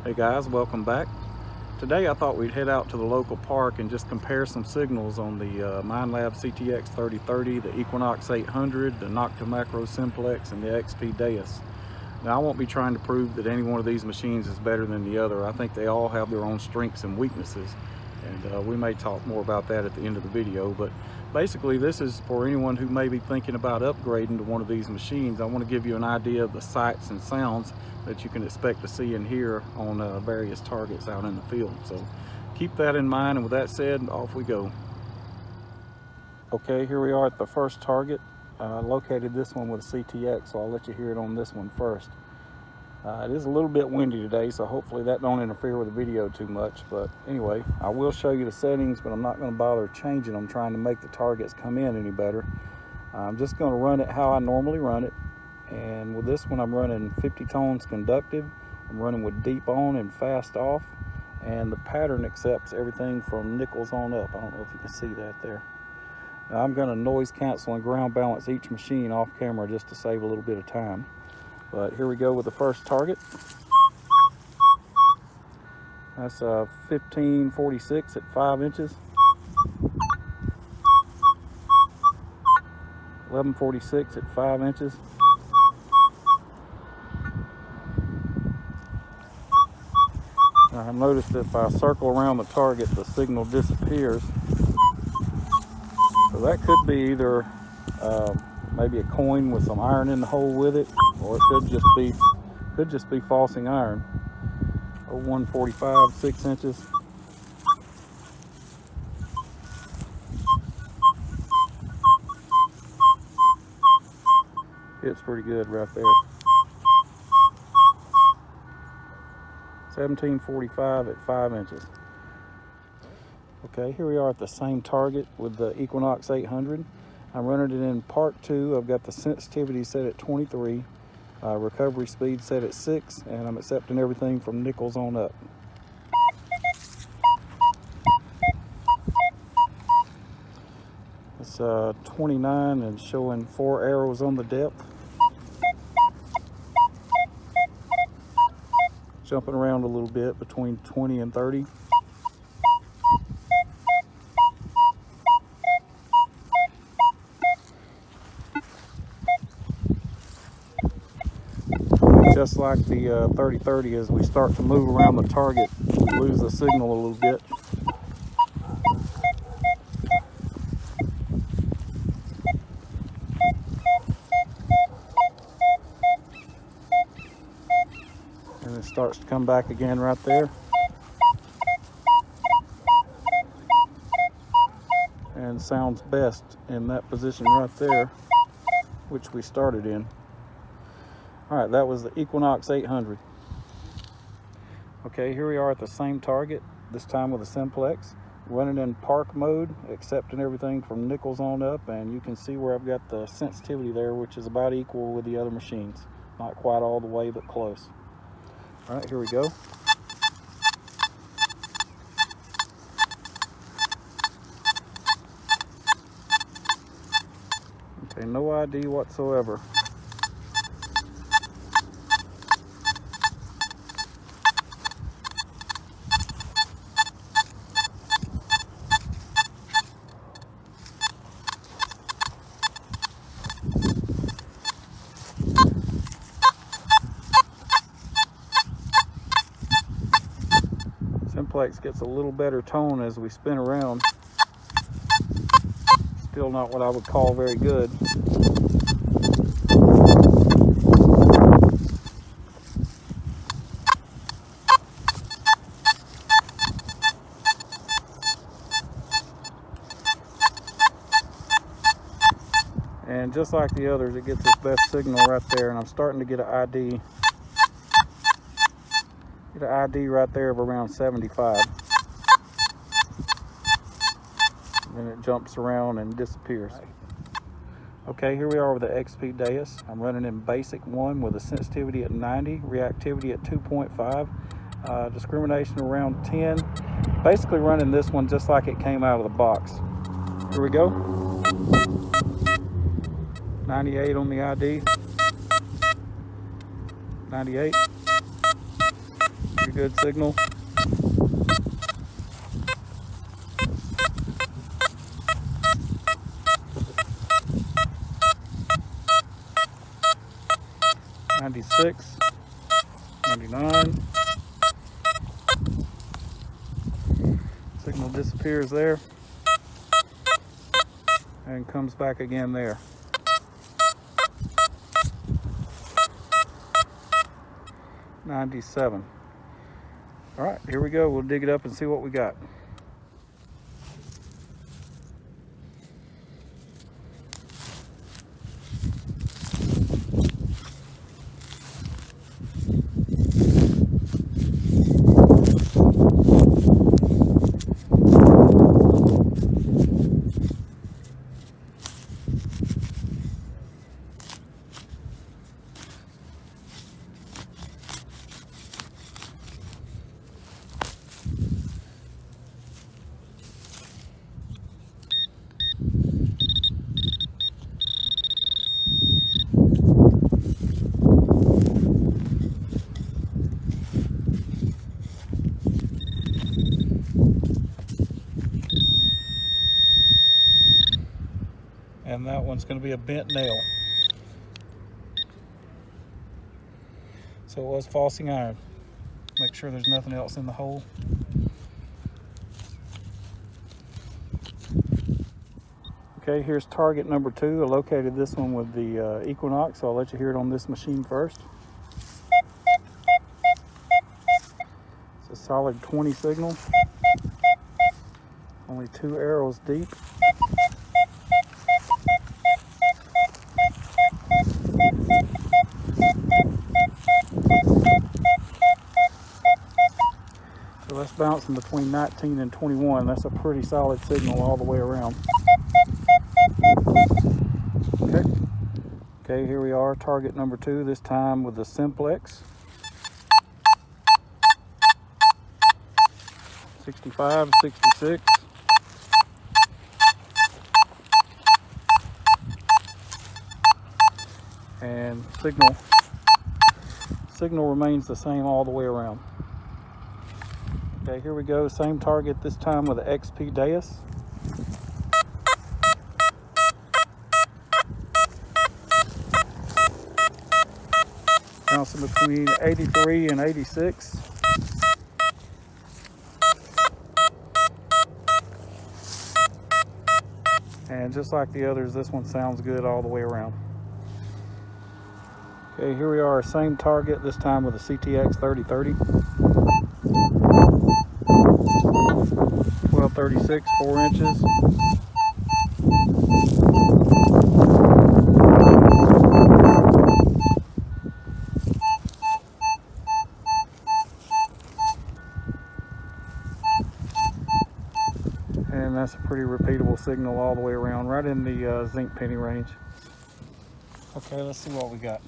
Hey guys, welcome back. Today I thought we'd head out to the local park and just compare some signals on the Minelab CTX 3030, the Equinox 800, the Nocta Macro Simplex, and the XP Deus. Now I won't be trying to prove that any one of these machines is better than the other. I think they all have their own strengths and weaknesses, and we may talk more about that at the end of the video. But basically this is for anyone who may be thinking about upgrading to one of these machines. I want to give you an idea of the sights and sounds that you can expect to see and hear on various targets out in the field. So keep that in mind, and with that said, off we go. Okay, here we are at the first target. I located this one with a CTX, so I'll let you hear it on this one first. It is a little bit windy today, so hopefully that don't interfere with the video too much. But anyway, I will show you the settings, but I'm not going to bother changing them, trying to make the targets come in any better. I'm just going to run it how I normally run it. And with this one, I'm running 50 tones conductive. I'm running with deep on and fast off. And the pattern accepts everything from nickels on up. I don't know if you can see that there. Now I'm going to noise cancel and ground balance each machine off camera just to save a little bit of time. But here we go with the first target. That's a 1546 at 5 inches. 1146 at 5 inches. I noticed that if I circle around the target, the signal disappears. So that could be either maybe a coin with some iron in the hole with it, or it could just be falsing iron. 0145, 6 inches. It's pretty good right there. 1745 at 5 inches. Okay, here we are at the same target with the Equinox 800. I'm running it in part 2. I've got the sensitivity set at 23, recovery speed set at 6, and I'm accepting everything from nickels on up. It's 29 and showing 4 arrows on the depth. Jumping around a little bit between 20 and 30. Just like the 3030, as we start to move around the target, we lose the signal a little bit. And it starts to come back again right there. And sounds best in that position right there, which we started in. All right, that was the Equinox 800. Okay, here we are at the same target, this time with a simplex. Running in park mode, accepting everything from nickels on up, and you can see where I've got the sensitivity there, which is about equal with the other machines. Not quite all the way, but close. All right, here we go. Okay, no ID whatsoever. Simplex gets a little better tone as we spin around. Still not what I would call very good. And just like the others, it gets its best signal right there, and I'm starting to get an ID. Get an ID right there of around 75. Then it jumps around and disappears. Okay, here we are with the XP Deus. I'm running in basic 1 with a sensitivity at 90, reactivity at 2.5, discrimination around 10. Basically running this one just like it came out of the box. Here we go. 98 on the ID. 98. Pretty good signal. $96, $99. Signal disappears there and comes back again there. $97. All right, here we go. We'll dig it up and see what we got. And that one's going to be a bent nail. So it was falsing iron. Make sure there's nothing else in the hole. Okay, here's target number 2. I located this one with the Equinox, so I'll let you hear it on this machine first. It's a solid 20 signal. Only 2 arrows deep. So that's bouncing between 19 and 21. That's a pretty solid signal all the way around. Okay, here we are, target number 2, this time with the simplex. 65, 66. And signal remains the same all the way around. Okay, here we go, same target this time with the XP Deus. Bouncing between 83 and 86. And just like the others, this one sounds good all the way around. Okay, here we are, same target, this time with a CTX 3030. 1236, 4 inches. And that's a pretty repeatable signal all the way around, right in the zinc penny range. Okay, let's see what we got.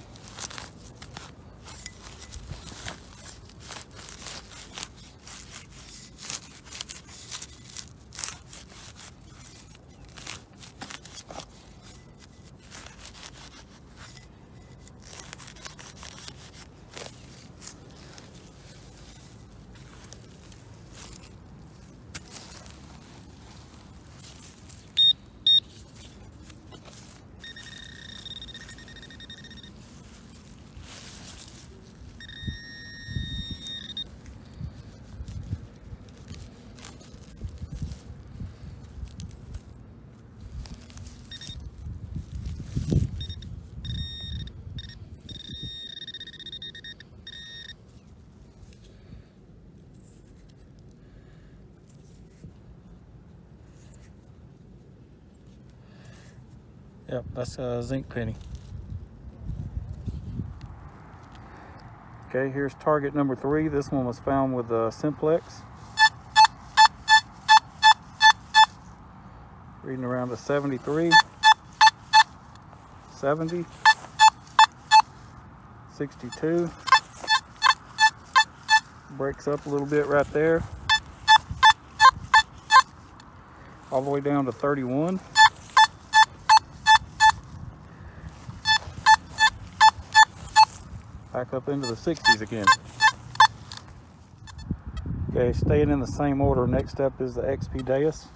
Yep, that's a zinc penny. Okay, here's target number 3. This one was found with a simplex. Reading around to 73, 70, 62. Breaks up a little bit right there. All the way down to 31. Back up into the 60s again. Okay, staying in the same order, next up is the XP Deus.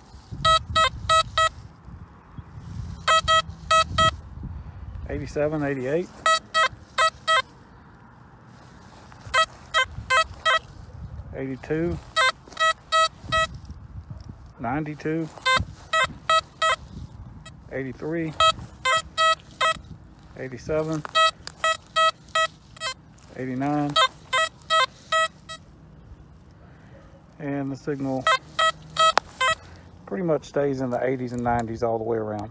'87, '88. '82. '92. '83. '87. '89. And the signal pretty much stays in the 80s and 90s all the way around.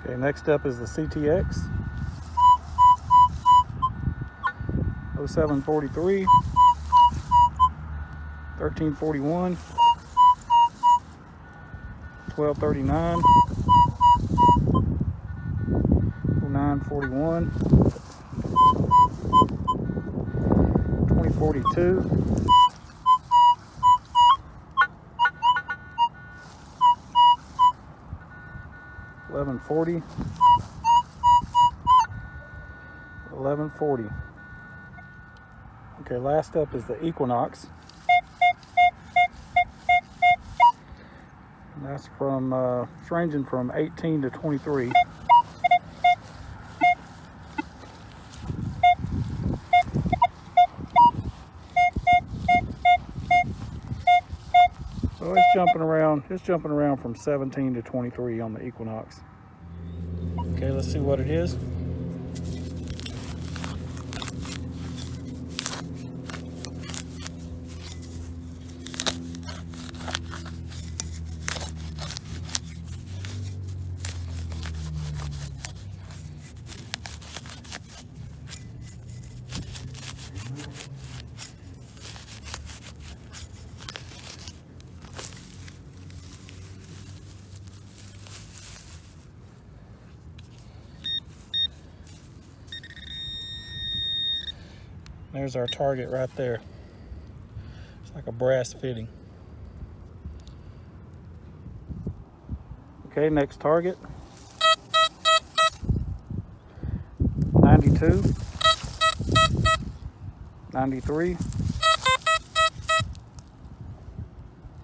Okay, next up is the CTX 0743, 1341, 1239, 0941, 2042, 1140, 1140. Okay, last up is the Equinox. And that's from it's ranging from 18 to 23. So it's jumping around from 17 to 23 on the Equinox. Okay, let's see what it is. There's our target right there. It's like a brass fitting. Okay, next target. 92, 93,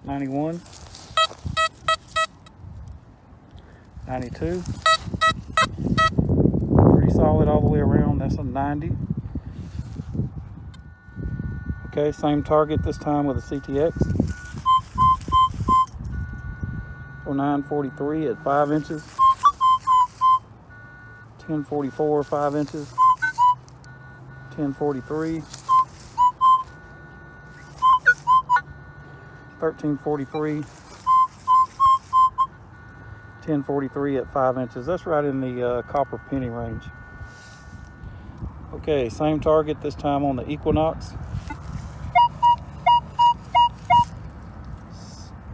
91, 92. Pretty solid all the way around. That's a 90. Okay, same target this time with a CTX. 0943 at 5 inches. 1044, 5 inches. 1043. 1343. 1043 at 5 inches. That's right in the copper penny range. Okay, same target this time on the Equinox.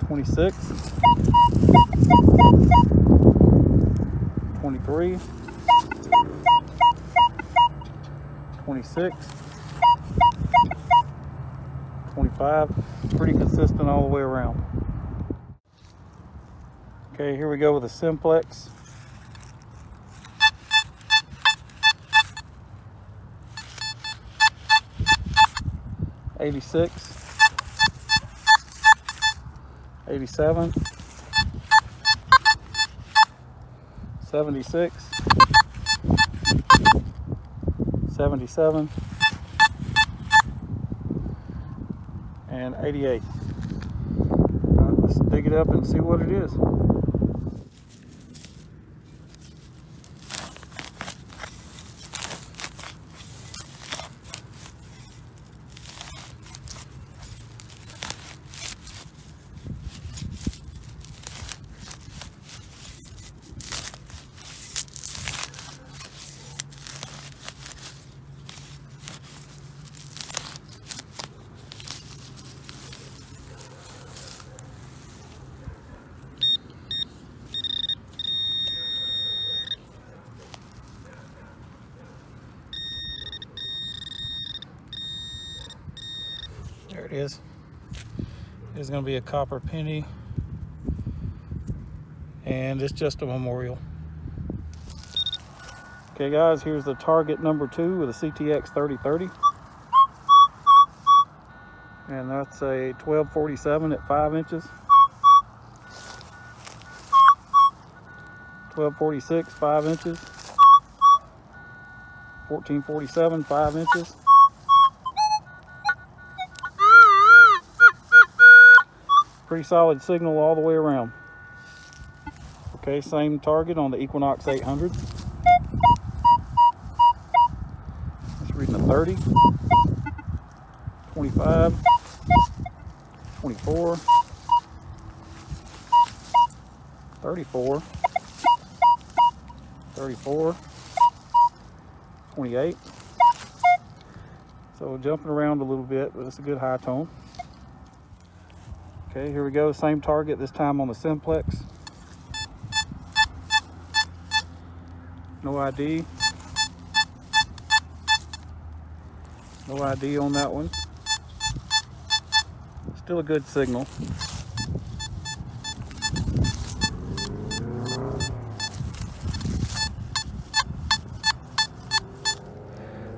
26, 23, 26, 25. Pretty consistent all the way around. Okay, here we go with a Simplex. '86, 87, 76, 77, and 88. Let's dig it up and see what it is. There it is. It's going to be a copper penny, and it's just a memorial. Okay guys, here's the target number 2 with a CTX 3030. And that's a 1247 at 5 inches. 1246, 5 inches. 1447, 5 inches. Pretty solid signal all the way around. Okay, same target on the Equinox 800. It's reading a 30, 25, 24, 34, 34, 28. So jumping around a little bit, but it's a good high tone. Okay, here we go, same target, this time on the simplex. No ID. No ID on that one. Still a good signal.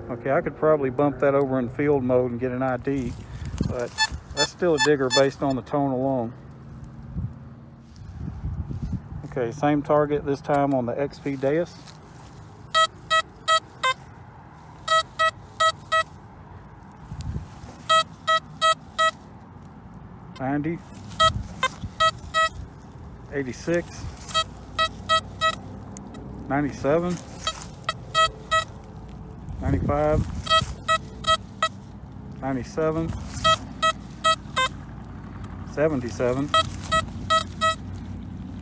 Okay, I could probably bump that over in field mode and get an ID, but that's still a digger based on the tone alone. Okay, same target, this time on the XP Deus. 90, 86, 97, 95, 97, 77,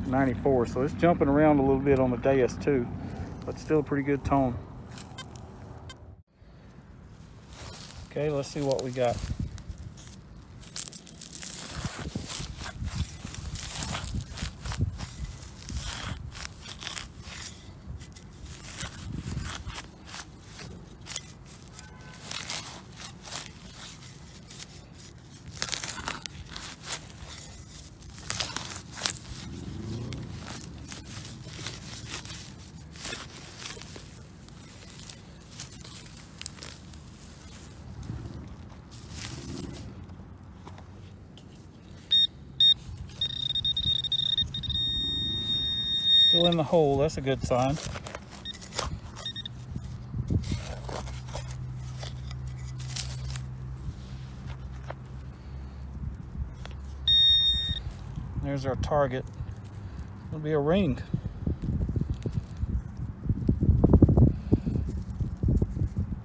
94. So it's jumping around a little bit on the Deus too, but still a pretty good tone. Okay, let's see what we got. Still in the hole, that's a good sign. There's our target. It'll be a ring.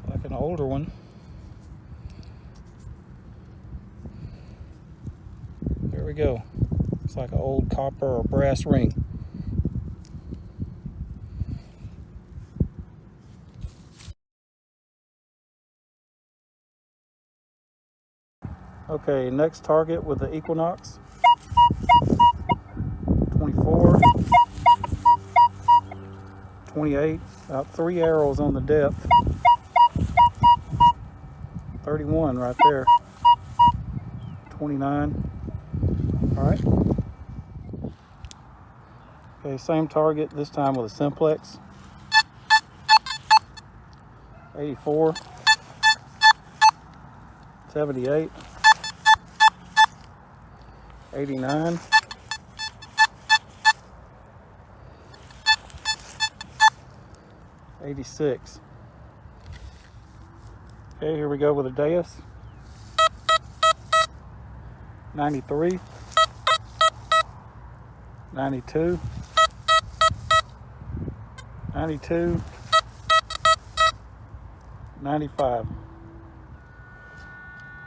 Like an older one. There we go. It's like an old copper or brass ring. Okay, next target with the Equinox. 24, 28, about 3 arrows on the depth. 31 right there. 29. All right. Okay, same target, this time with a simplex. 84, 78, 89, 86. Okay, here we go with a Deus. 93, 92, 92, 95.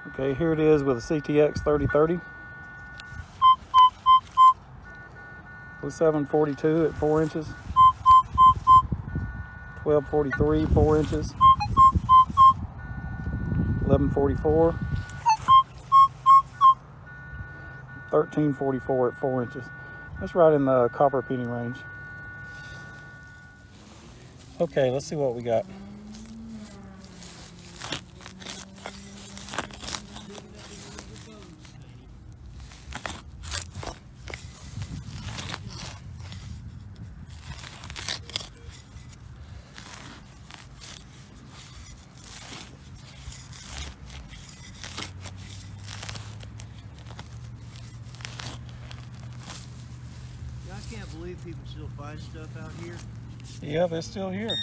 Okay, here it is with a CTX 3030. 0742 at 4 inches. 1243, 4 inches. 1144. 1344 at 4 inches. That's right in the copper penny range. Okay, let's see what we got. people still find stuff out here? Yeah, they're still here.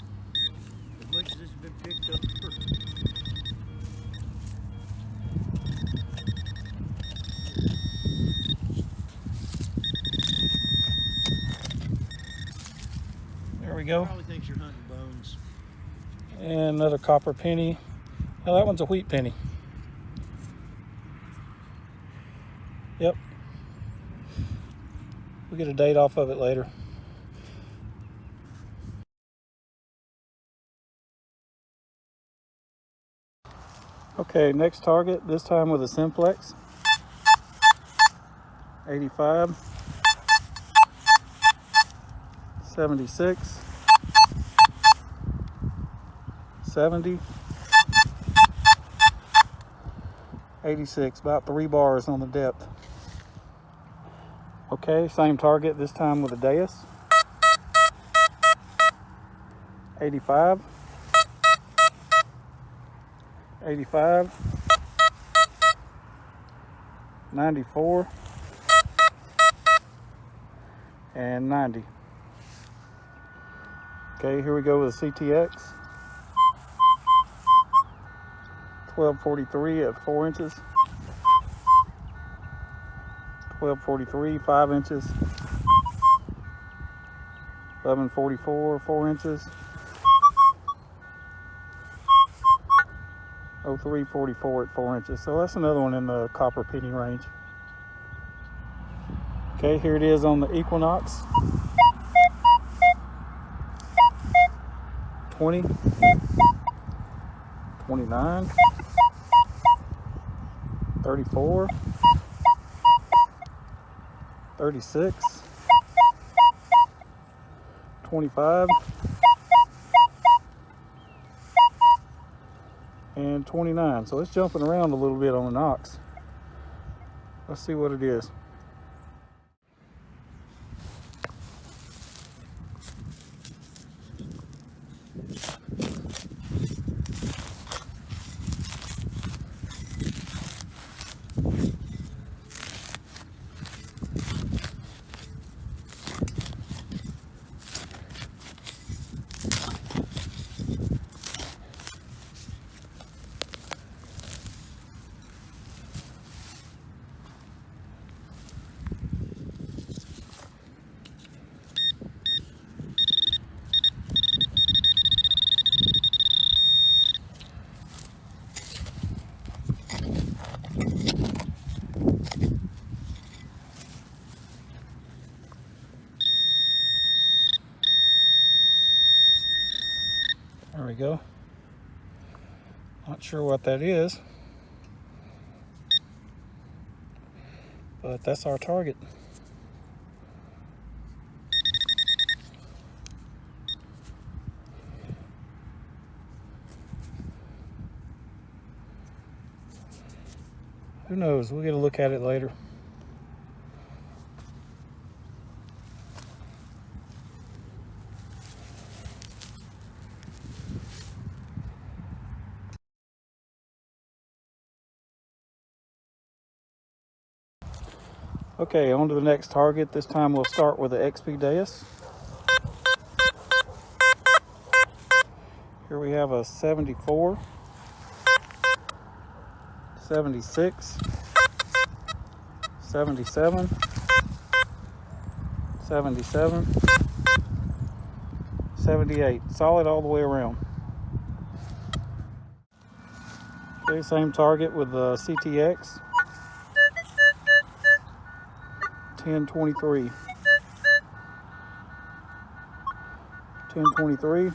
As much as this has been picked up for. There we go. Probably thinks you're hunting bones. And another copper penny. Oh, that one's a wheat penny. Yep. We'll get a date off of it later. Okay, next target, this time with a simplex. 85. 76. 70. 86, about 3 bars on the depth. Okay, same target, this time with a dais. 85. 85. 94. And 90. Okay, here we go with a CTX. 1243 at 4 inches. 1243, 5 inches. 1144, 4 inches. 0344 at 4 inches. So that's another one in the copper penny range. Okay, here it is on the Equinox. 20. 29. 34. 36. 25. And 29. So it's jumping around a little bit on the Knox. Let's see what it is. There we go. Not sure what that is, but that's our target. Who knows? We'll get a look at it later. Okay, on to the next target. This time we'll start with the XP Deus. Here we have a 74, 76, 77, 77, 78. Solid all the way around. Okay, same target with the CTX. 1023. 1023.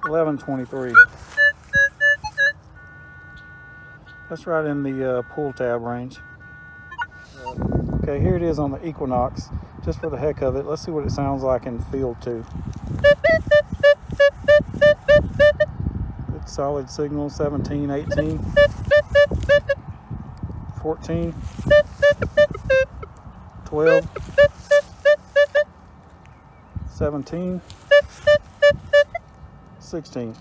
1123. That's right in the pull tab range. Okay, here it is on the Equinox. Just for the heck of it, let's see what it sounds like in field 2. Good solid signal. 17, 18, 14, 12, 17, 16.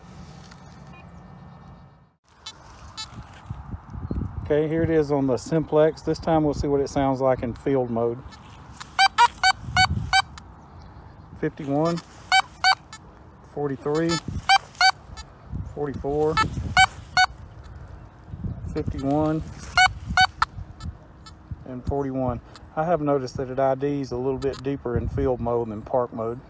Okay, here it is on the simplex. This time we'll see what it sounds like in field mode. 51, 43, 44, 51, and 41. I have noticed that it IDs a little bit deeper in field mode than park mode.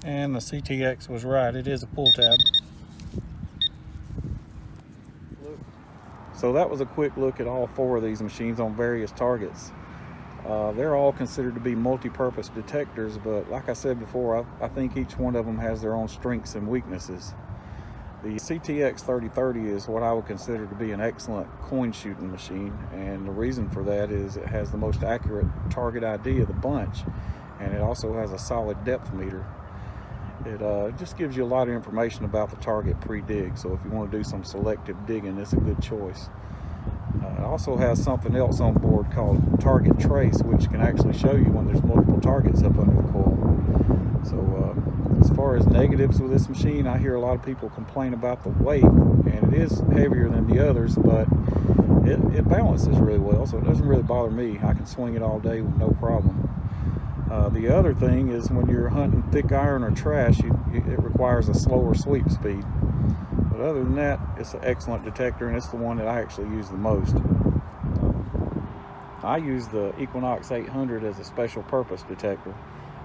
And the CTX was right, it is a pull tab. So that was a quick look at all 4 of these machines on various targets. They're all considered to be multi-purpose detectors, but like I said before, I think each one of them has their own strengths and weaknesses. The CTX 3030 is what I would consider to be an excellent coin shooting machine, and the reason for that is it has the most accurate target ID of the bunch, and it also has a solid depth meter. It just gives you a lot of information about the target pre-dig, so if you want to do some selective digging, it's a good choice. It also has something else on board called target trace, which can actually show you when there's multiple targets up under the coil. So as far as negatives with this machine, I hear a lot of people complain about the weight, and it is heavier than the others, but it balances really well, so it doesn't really bother me. I can swing it all day with no problem. The other thing is when you're hunting thick iron or trash, it requires a slower sweep speed. But other than that, it's an excellent detector, and it's the one that I actually use the most. I use the Equinox 800 as a special purpose detector.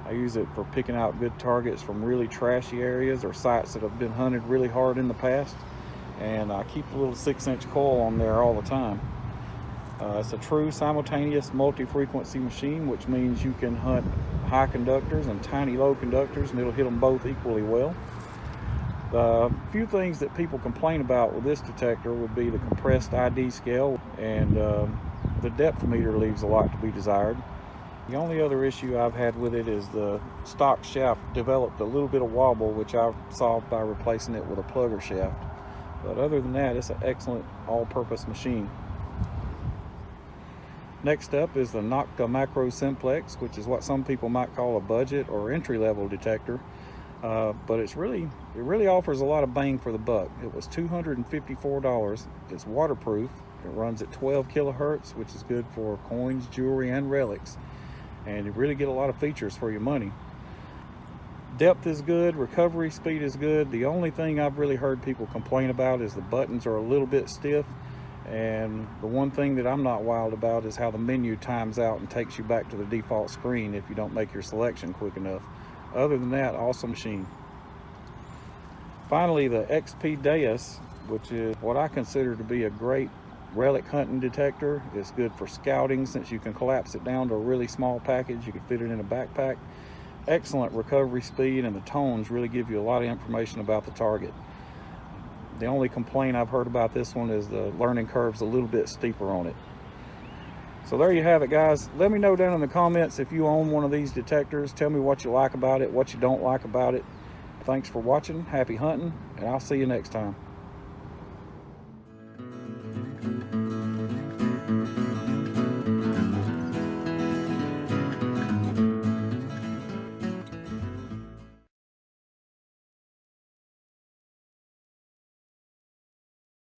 I use it for picking out good targets from really trashy areas or sites that have been hunted really hard in the past. And I keep a little 6-inch coil on there all the time. It's a true simultaneous multi-frequency machine, which means you can hunt high conductors and tiny low conductors, and it'll hit them both equally well. The few things that people complain about with this detector would be the compressed ID scale, and the depth meter leaves a lot to be desired. The only other issue I've had with it is the stock shaft developed a little bit of wobble, which I've solved by replacing it with a plugger shaft. But other than that, it's an excellent all-purpose machine. Next up is the Nocta Macro Simplex, which is what some people might call a budget or entry-level detector. But it really offers a lot of bang for the buck. It was $254. It's waterproof. It runs at 12 kilohertz, which is good for coins, jewelry, and relics. And you really get a lot of features for your money. Depth is good, recovery speed is good. The only thing I've really heard people complain about is the buttons are a little bit stiff. And the one thing that I'm not wild about is how the menu times out and takes you back to the default screen if you don't make your selection quick enough. Other than that, awesome machine. Finally, the XP Deus, which is what I consider to be a great relic hunting detector. It's good for scouting since you can collapse it down to a really small package. You can fit it in a backpack. Excellent recovery speed, and the tones really give you a lot of information about the target. The only complaint I've heard about this one is the learning curve's a little bit steeper on it. So there you have it, guys. Let me know down in the comments if you own one of these detectors. Tell me what you like about it, what you don't like about it. Thanks for watching. Happy hunting, and I'll see you next time.